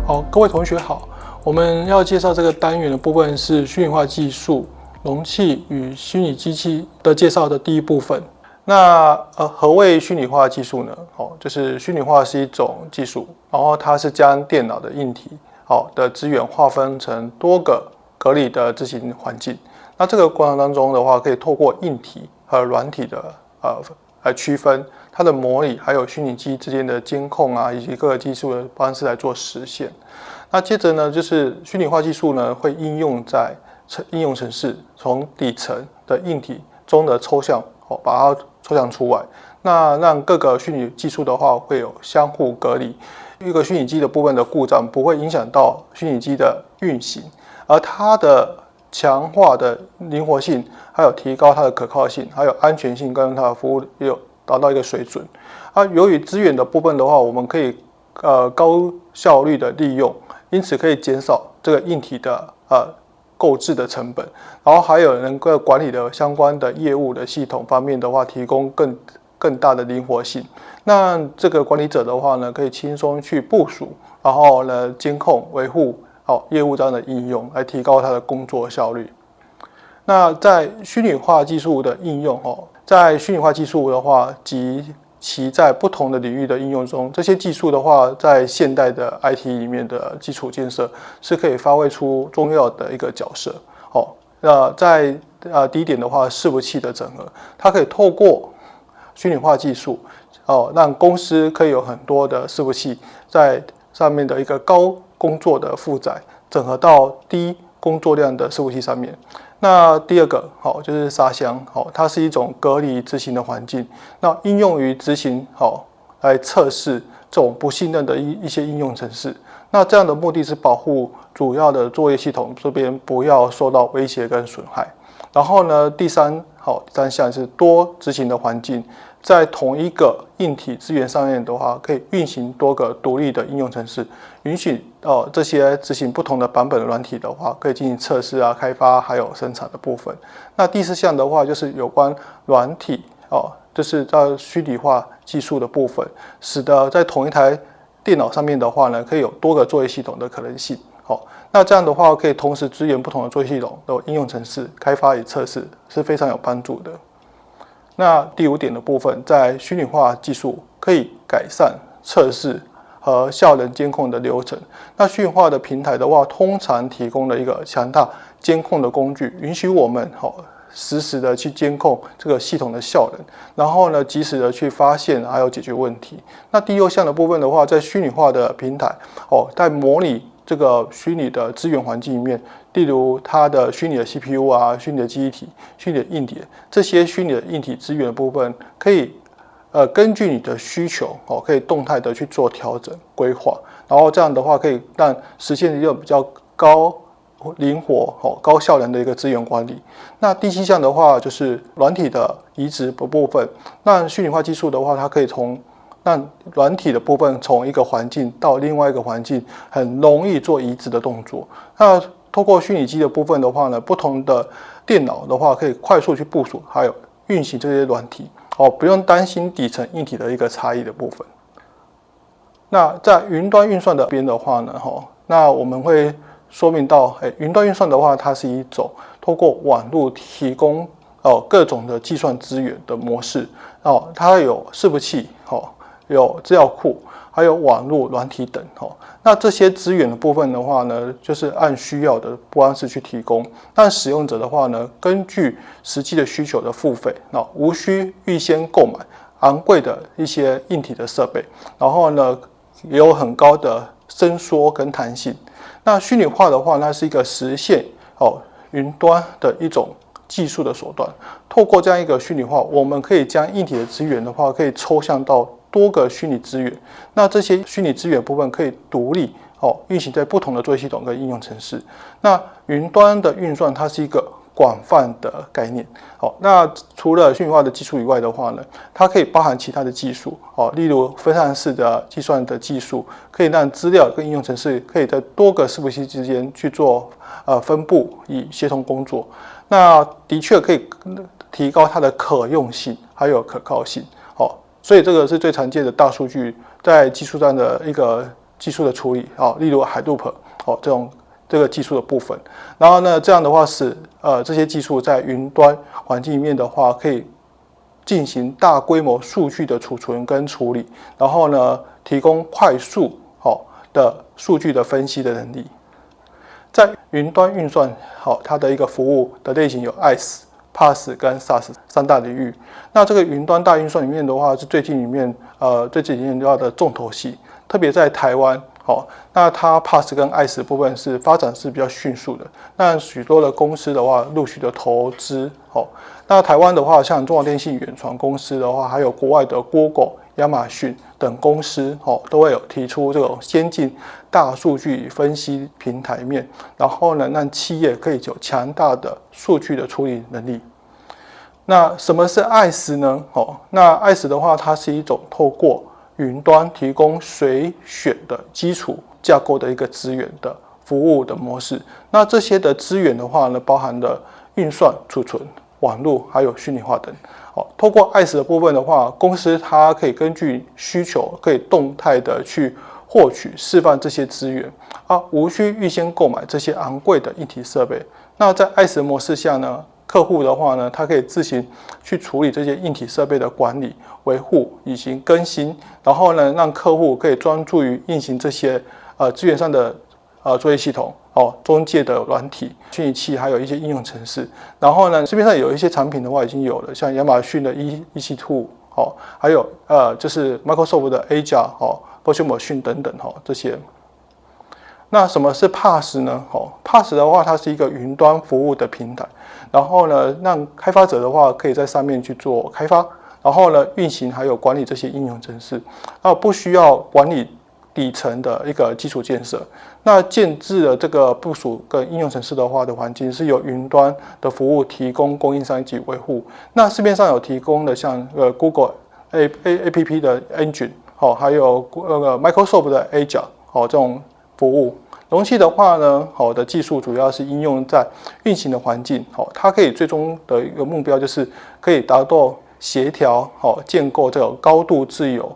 好，各位同学好，我们要介绍这个单元的部分是虚拟化技术、容器与虚拟机器的介绍的第一部分。那何谓虚拟化技术呢？就是虚拟化是一种技术，然后它是将电脑的硬体的资源划分成多个隔离的执行环境。那这个过程当中的话，可以透过硬体和软体的来区分它的模拟，还有虚拟机之间的监控以及各个技术的方式来做实现。那接着呢，就是虚拟化技术呢会应用在应用程式，从底层的硬体中的抽象把它抽象出来。那让各个虚拟技术的话会有相互隔离，一个虚拟机的部分的故障不会影响到虚拟机的运行，而它的强化的灵活性，还有提高它的可靠性，还有安全性跟它的服务也有达到一个水准。由于资源的部分的话，我们可以高效率的利用，因此可以减少这个硬体的购置的成本，然后还有能够管理的相关的业务的系统方面的话，提供更大的灵活性。那这个管理者的话呢，可以轻松去部署，然后呢监控维护业务这样的应用，来提高它的工作效率。那在虚拟化技术的应用在虚拟化技术的话，及其在不同的领域的应用中，这些技术的话，在现代的 IT 里面的基础建设是可以发挥出重要的一个角色。在第一点的话，伺服器的整合，它可以透过虚拟化技术让公司可以有很多的伺服器在上面的一个高工作的负载整合到低工作量的伺服器上面。那第二个就是沙箱，它是一种隔离执行的环境，那应用于执行来测试这种不信任的一些应用程式。那这样的目的是保护主要的作业系统这边不要受到威胁跟损害。然后呢，第三项是多执行的环境，在同一个硬体资源上面的话，可以运行多个独立的应用程式，允许这些执行不同的版本的软体的话，可以进行测试开发还有生产的部分。那第四项的话，就是有关软体就是在虚拟化技术的部分，使得在同一台电脑上面的话呢，可以有多个作业系统的可能性。那这样的话，可以同时支援不同的作业系统的应用程式开发与测试，是非常有帮助的。那第五点的部分，在虚拟化技术可以改善测试和效能监控的流程。那虚拟化的平台的话，通常提供了一个强大监控的工具，允许我们实时的去监控这个系统的效能，然后呢，及时的去发现还有解决问题。那第六项的部分的话，在虚拟化的平台在模拟这个虚拟的资源环境里面，例如它的虚拟的 CPU 虚拟的记忆体、虚拟的硬碟，这些虚拟的硬体资源的部分，可以根据你的需求可以动态的去做调整规划，然后这样的话可以让实现一个比较高灵活高效能的一个资源管理。那第七项的话就是软体的移植的部分。那虚拟化技术的话，它可以让软体的部分从一个环境到另外一个环境很容易做移植的动作。那透过虚拟机的部分的话呢，不同的电脑的话可以快速去部署还有运行这些软体不用担心底层硬体的一个差异的部分。那在云端运算的边的话呢，那我们会说明到云端运算的话，它是一种透过网络提供各种的计算资源的模式它有伺服器有资料库，还有网络软体等那这些资源的部分的话呢，就是按需要的方式去提供。但使用者的话呢，根据实际的需求的付费，无需预先购买昂贵的一些硬体的设备，然后呢，也有很高的伸缩跟弹性。那虚拟化的话，它是一个实现云端的一种技术的手段。透过这样一个虚拟化，我们可以将硬体的资源的话，可以抽象到多个虚拟资源。那这些虚拟资源部分可以独立运行在不同的作业系统跟应用程式。那云端的运算，它是一个广泛的概念。那除了虚拟化的技术以外的话呢，它可以包含其他的技术例如分散式的计算的技术，可以让资料跟应用程式可以在多个伺服器之间去做分布以协同工作。那的确可以提高它的可用性还有可靠性所以这个是最常见的大数据在技术上的一个技术的处理，例如 Hadoop 这个技术的部分。然后呢，这样的话使这些技术在云端环境里面的话，可以进行大规模数据的储存跟处理，然后呢，提供快速的数据的分析的能力。在云端运算它的一个服务的类型有 IaaS、PaaS 跟 SaaS 3大领域。那这个云端大运算里面的话，是最近这几年要的重头戏，特别在台湾。那它 PaaS 跟 IaaS 部分是发展是比较迅速的，那许多的公司的话陆续的投资。那台湾的话，像中华电信、远传公司的话，还有国外的 Google、亚马逊等公司，都会有提出这种先进大数据分析平台面，然后呢，让企业可以有强大的数据的处理能力。那什么是 IaaS 呢？那 IaaS 的话，它是一种透过云端提供随选的基础架构的一个资源的服务的模式。那这些的资源的话呢，包含了运算、储存、网络还有虚拟化等。透过 IaaS 的部分的话，公司它可以根据需求，可以动态的去获取、释放这些资源，无需预先购买这些昂贵的硬体设备。那在 IaaS 的模式下呢，客户的话呢，他可以自行去处理这些硬体设备的管理、维护以及更新，然后呢，让客户可以专注于运行这些资源上的作业系统、中介的软体、虚拟器，还有一些应用程式。然后呢，市面上有一些产品的话已经有了，像亚马逊的 EC2，还有就是 Microsoft 的 Azure、Virtual Machine 等等这些。那什么是 PaaS 呢？PaaS 的话，它是一个云端服务的平台，然后呢，让开发者的话可以在上面去做开发，然后呢，运行还有管理这些应用程式，不需要管理底层的一个基础建设。那建制的这个部署跟应用程式的话的环境是由云端的服务提供供应商及维护。那市面上有提供的像Google App 的 Engine， 还有Microsoft 的 Azure 这种服务。容器的话呢，的技术主要是应用在运行的环境，它可以最终的一个目标就是可以达到协调，建构这种高度自由、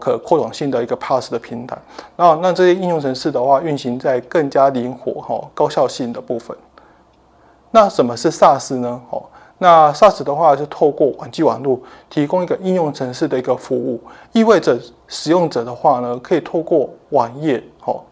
可扩展性的一个 PaaS 的平台，然后让这些应用程式的话运行在更加灵活、高效性的部分。那什么是 SaaS 呢？那 SaaS 的话是透过网际网络提供一个应用程式的一个服务，意味着使用者的话呢，可以透过网页，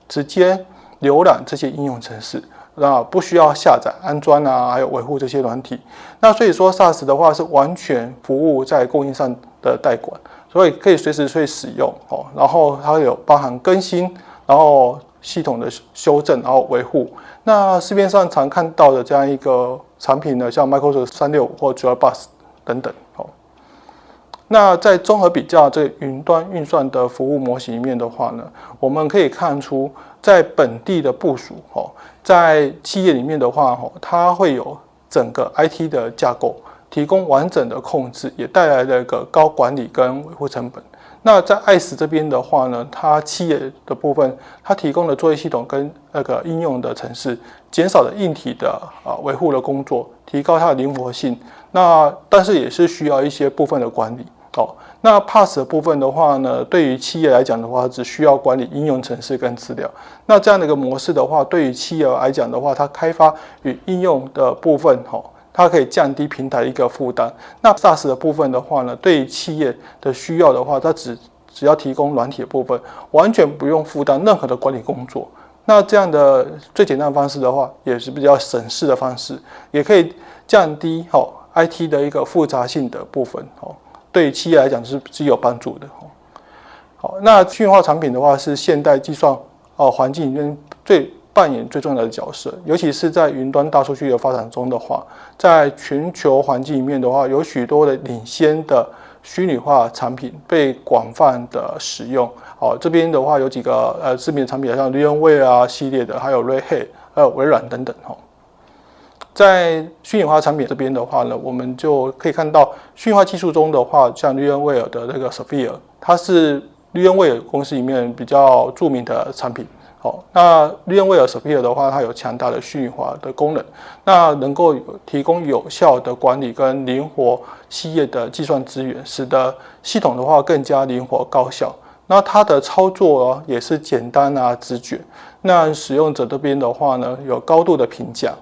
直接浏览这些应用程式，那不需要下载、安装还有维护这些软体。那所以说 SaaS 的话是完全服务在供应商的代管，所以可以随时去使用，然后它有包含更新，然后系统的修正，然后维护。那市面上常看到的这样一个产品呢，像 Microsoft 365或 JetBrains 等等。那在综合比较这个云端运算的服务模型里面的话呢，我们可以看出，在本地的部署，在企业里面的话，它会有整个 IT 的架构，提供完整的控制，也带来了一个高管理跟维护成本。那在 IaaS 这边的话呢，它企业的部分，它提供的作业系统跟那个应用的程式，减少了硬体的维护的工作，提高它的灵活性。那但是也是需要一些部分的管理。那 PaaS 的部分的话呢，对于企业来讲的话，只需要管理应用程式跟资料。那这样的一个模式的话，对于企业来讲的话，它开发与应用的部分，它可以降低平台一个负担。那 SaaS 的部分的话呢，对于企业的需要的话，它只要提供软体的部分，完全不用负担任何的管理工作。那这样的最简单的方式的话，也是比较省事的方式，也可以降低IT 的一个复杂性的部分，对企业来讲是有帮助的。好，那虚拟化产品的话，是现代计算环境里面扮演最重要的角色，尤其是在云端大数据的发展中的话，在全球环境里面的话，有许多的领先的虚拟化产品被广泛的使用。这边的话有几个知名的产品，像 VMware 系列的，还有 Red Hat， 还有微软等等。在虚拟化产品这边的话呢，我们就可以看到虚拟化技术中的话，像 VMware 的那个 Sphere， 它是 VMware 公司里面比较著名的产品。那 VMware Sphere 的话，它有强大的虚拟化的功能，那能够提供有效的管理跟灵活企业的计算资源，使得系统的话更加灵活高效。那它的操作也是简单直觉。那使用者这边的话呢，有高度的评价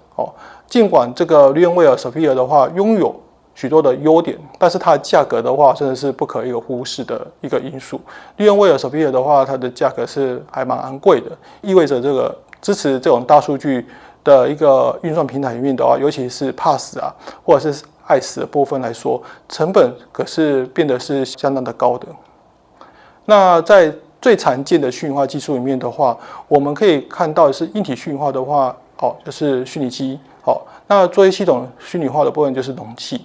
尽管这个 VMware Sphere 的话拥有许多的优点，但是它的价格的话，真的是不可一个忽视的一个因素。VMware Sphere 的话，它的价格是还蛮昂贵的，意味着这个支持这种大数据的一个运算平台里面的话，尤其是 PaaS 或者是 IaaS 的部分来说，成本可是变得是相当的高的。那在最常见的虚拟化技术里面的话，我们可以看到的是硬体虚拟化的话，就是虚拟机，那作业系统虚拟化的部分就是容器。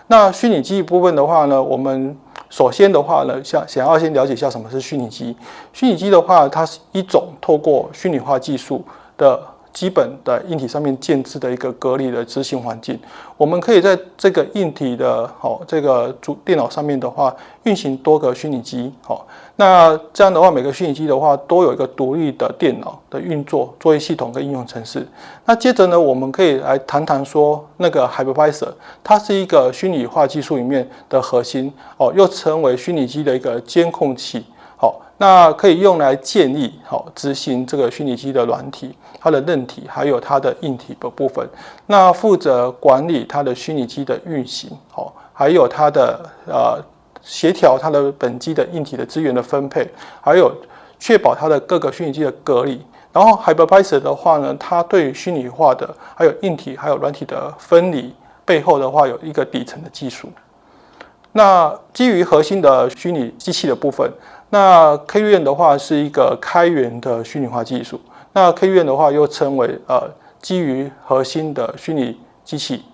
那虚拟机部分的话呢，我们首先的话呢，想要先了解一下什么是虚拟机。虚拟机的话，它是一种透过虚拟化技术的基本的硬体上面建置的一个隔离的执行环境。我们可以在这个硬体的这个主电脑上面的话，运行多个虚拟机。那这样的话，每个虚拟机的话都有一个独立的电脑的运作、作业系统跟应用程式。那接着呢，我们可以来谈谈说那个 Hypervisor， 它是一个虚拟化技术里面的核心又称为虚拟机的一个监控器。那可以用来建立执行这个虚拟机的软体、它的韧体，还有它的硬体的部分。那负责管理它的虚拟机的运行，还有它的协调它的本机的硬体的资源的分配，还有确保它的各个虚拟机的隔离。然后 Hypervisor 的话呢，它对虚拟化的还有硬体还有软体的分离背后的话，有一个底层的技术。那基于核心的虚拟机器的部分，那 KVM 的话是一个开源的虚拟化技术。那 KVM 的话又称为基于核心的虚拟机器，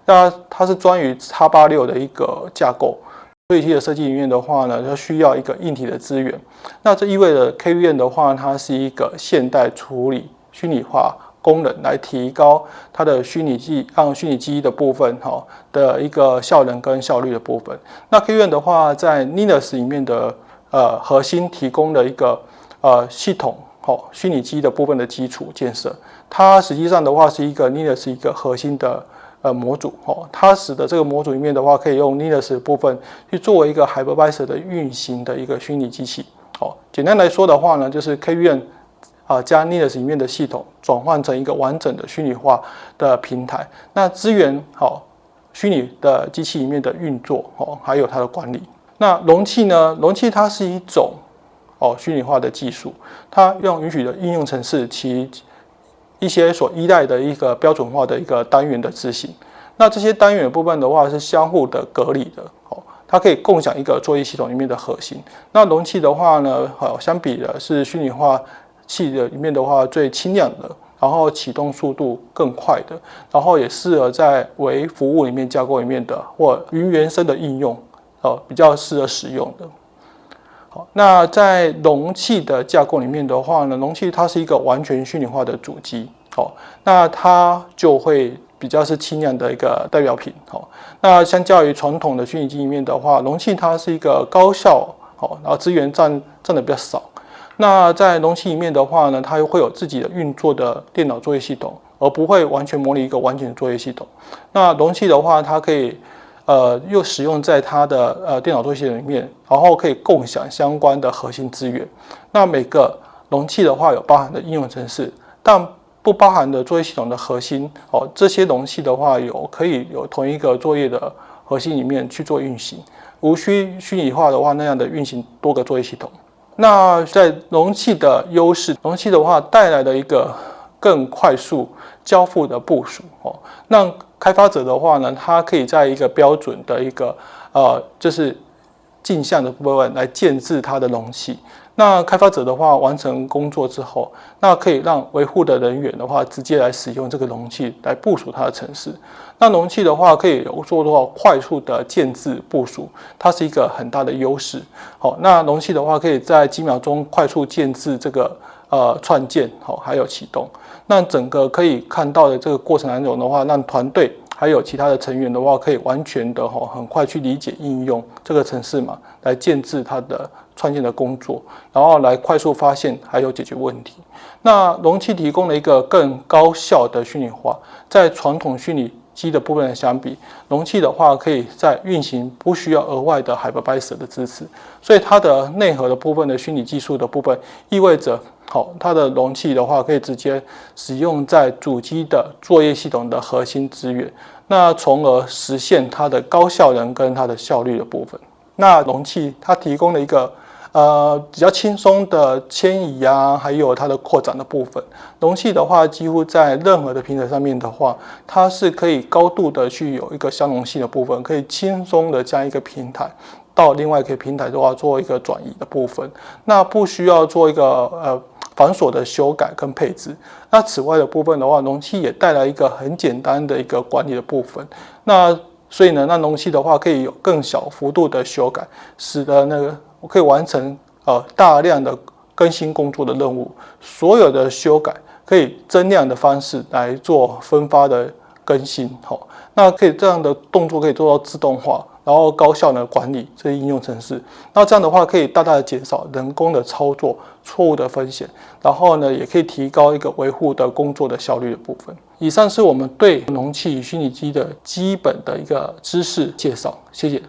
那它是专于 X86 的一个架构。作业机的设计里面的话呢，它需要一个硬体的资源。那这意味着 KVM 的话，它是一个现代处理虚拟化功能，来提高它的虚拟机的部分的一个效能跟效率的部分。那 KVM 的话，在 Linux 里面的核心提供了一个系统虚拟机的部分的基础建设。它实际上的话是一个 Linux 一个核心的模组它使得这个模组里面的话，可以用 Linux 的部分去作为一个 Hypervisor 的运行的一个虚拟机器。简单来说的话呢，就是 KVM加 Linux 里面的系统转换成一个完整的虚拟化的平台，那支援虚拟的机器里面的运作还有它的管理。那容器呢？容器它是一种虚拟化的技术，它允许的应用程式其一些所依赖的一个标准化的一个单元的执行。那这些单元的部分的话是相互的隔离的它可以共享一个作业系统里面的核心。那容器的话呢，相比的是虚拟化器的里面的话最轻量的，然后启动速度更快的，然后也适合在微服务里面架构里面的或云原生的应用比较适合使用的。那在容器的架构里面的话呢，容器它是一个完全虚拟化的主机那它就会比较是轻量的一个代表品那相较于传统的虚拟机里面的话，容器它是一个高效然后资源占的比较少。那在容器里面的话呢，它会有自己的运作的电脑作业系统，而不会完全模拟一个完整的作业系统。那容器的话，它可以又使用在它的电脑作业系统里面，然后可以共享相关的核心资源。那每个容器的话有包含的应用程式，但不包含的作业系统的核心这些容器的话可以有同一个作业的核心里面去做运行，无需虚拟化的话那样的运行多个作业系统。那在容器的优势，容器的话带来了一个更快速交付的部署让开发者的话呢，他可以在一个标准的一个就是镜像的部分来建置它的容器。那开发者的话完成工作之后，那可以让维护的人员的话直接来使用这个容器来部署它的程式。那容器的话可以有做到快速的建置部署，它是一个很大的优势。那容器的话可以在几秒钟快速建置这个串件还有启动。那整个可以看到的这个过程当中的话，让团队还有其他的成员的话，可以完全的很快去理解应用这个程式码来建置它的串件的工作，然后来快速发现还有解决问题。那容器提供了一个更高效的虚拟化，在传统虚拟机的部分相比，容器的话可以在运行不需要额外的 hypervisor 的支持，所以它的内核的部分的虚拟技术的部分，意味着它的容器的话可以直接使用在主机的作业系统的核心资源，那从而实现它的高效能跟它的效率的部分。那容器它提供了一个比较轻松的迁移啊，还有它的扩展的部分。容器的话，几乎在任何的平台上面的话，它是可以高度的去有一个相容性的部分，可以轻松的将一个平台到另外一个平台的话做一个转移的部分，那不需要做一个繁琐的修改跟配置。那此外的部分的话，容器也带来一个很简单的一个管理的部分。所以呢，那容器的话可以有更小幅度的修改，使得可以完成大量的更新工作的任务。所有的修改可以增量的方式来做分发的更新，那可以这样的动作可以做到自动化，然后高效的管理这些应用程式。那这样的话可以大大的减少人工的操作、错误的风险，然后呢也可以提高一个维护的工作的效率的部分。以上是我们对容器与虚拟机的基本的一个知识介绍，谢谢。